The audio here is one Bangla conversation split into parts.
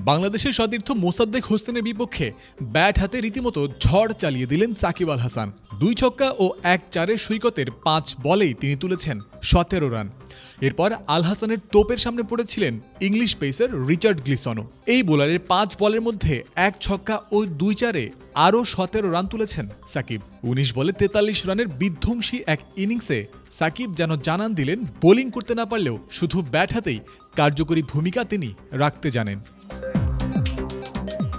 বাংলাদেশের সতীর্থ মোসাদ্দেক হোসেনের বিপক্ষে ব্যাট হাতে রীতিমতো ঝড় চালিয়ে দিলেন সাকিব আল হাসান। 2 ছক্কা ও 1-4 সৈকতের 5 বলেই তিনি তুলেছেন 17 রান। এরপর আল হাসানের তোপের সামনে পড়েছিলেন ইংলিশ পেসার রিচার্ড গ্লিসনও। এই বোলারের 5 বলের মধ্যে 1 ছক্কা ও 2-4-এ আরও 17 রান তুলেছেন সাকিব। 19 বলে 43 রানের বিধ্বংসী এক ইনিংসে সাকিব যেন জানান দিলেন বোলিং করতে না পারলেও শুধু ব্যাট হাতেই কার্যকরী ভূমিকা তিনি রাখতে জানেন।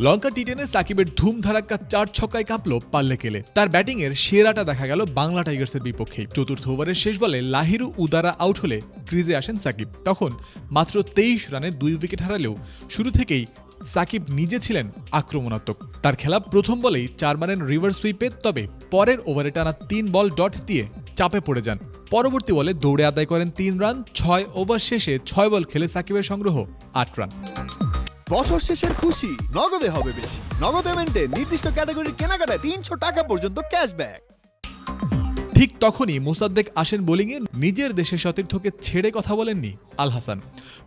লঙ্কা টি10-এ সাকিবের ধুমধারাক্কা 4 ছক্কায় কাঁপল পাল্লেকেলে। তার ব্যাটিংয়ের সেরাটা দেখা গেল বাংলা টাইগার্সের বিপক্ষেই। চতুর্থ ওভারের শেষ বলে লাহিরু উদারা আউট হলে ক্রিজে আসেন সাকিব। তখন মাত্র 23 রানে 2 উইকেট হারালেও শুরু থেকেই সাকিব নিজে ছিলেন আক্রমণাত্মক। তার খেলা প্রথম বলেই 4 মারেন রিভার্স সুইপে, তবে পরের ওভারে টানা 3 বল ডট দিয়ে চাপে পড়ে যান। পরবর্তী বলে দৌড়ে আদায় করেন 3 রান। 6 ওভার শেষে 6 বল খেলে সাকিবের সংগ্রহ 8 রান। বছর শেষের খুশি নগদে হবে বেশি। নগদ পেমেন্টে নির্দিষ্ট ক্যাটাগরির কেনাকাটায় 300 টাকা পর্যন্ত ক্যাশব্যাক। ঠিক তখনই মোসাদ্দেক আসেন বোলিংয়ে। নিজের দেশের সতীর্থকে ছেড়ে কথা বলেননি আল হাসান।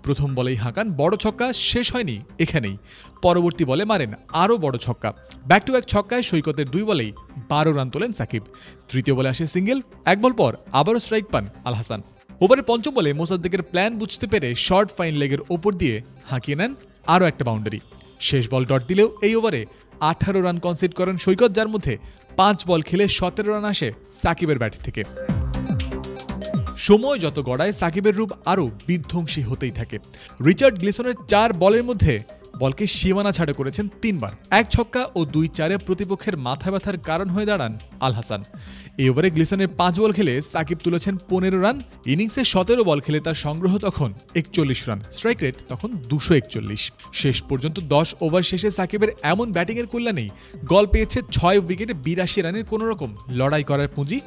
প্রথম বলেই হাঁকান বড় ছক্কা, শেষ হয়নি এখানেই। পরবর্তী বলে মারেন আরও বড় ছক্কা। ব্যাক টু ব্যাক ছক্কায় সৈকতের 2 বলেই 12 রান তোলেন সাকিব। তৃতীয় বলে আসে সিঙ্গেল। 1 বল পর আবারও স্ট্রাইক পান আল হাসান। ওভারের পঞ্চম বলে মোসাদ্দেকের প্ল্যান বুঝতে পেরে শর্ট ফাইন লেগের ওপর দিয়ে হাঁকিয়ে নেন আরও একটা বাউন্ডারি। শেষ বল ডট দিলেও এই ওভারে 18 রান কনসিড করেন সৈকত, যার মধ্যে 5 বল খেলে 17 রান আসে সাকিবের ব্যাট থেকে। সময় যত গড়ায় সাকিবের রূপ আরও বিধ্বংসী হতেই থাকে। রিচার্ড গ্লিসনের 4 বলের মধ্যে বলকে সীমানা ছাড়া করেছেন 3 বার। 1 ছক্কা ও 2-4-এ প্রতিপক্ষের মাথা ব্যথার কারণ হয়ে দাঁড়ান আল হাসান। এই ওভারে গ্লিসনের 5 বল খেলে সাকিব তুলেছেন 15 রান। ইনিংসে 17 বল খেলে তার সংগ্রহ তখন 41 রান। স্ট্রাইক রেট তখন 241। শেষ পর্যন্ত 10 ওভার শেষে সাকিবের এমন ব্যাটিংয়ের কল্যাণেই গল পেয়েছে 6 উইকেটে 82 রানের কোনোরকম লড়াই করার পুঁজি।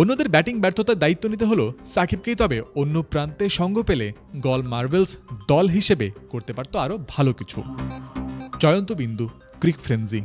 অন্যদের ব্যাটিং ব্যর্থতার দায়িত্ব নিতে হলো সাকিবকেই। তবে অন্য প্রান্তে সঙ্গ পেলে গল মার্বেলস দল হিসেবে করতে পারত আরও ভালো কিছু। জয়ন্ত বিন্দু, ক্রিক ফ্রেন্সি।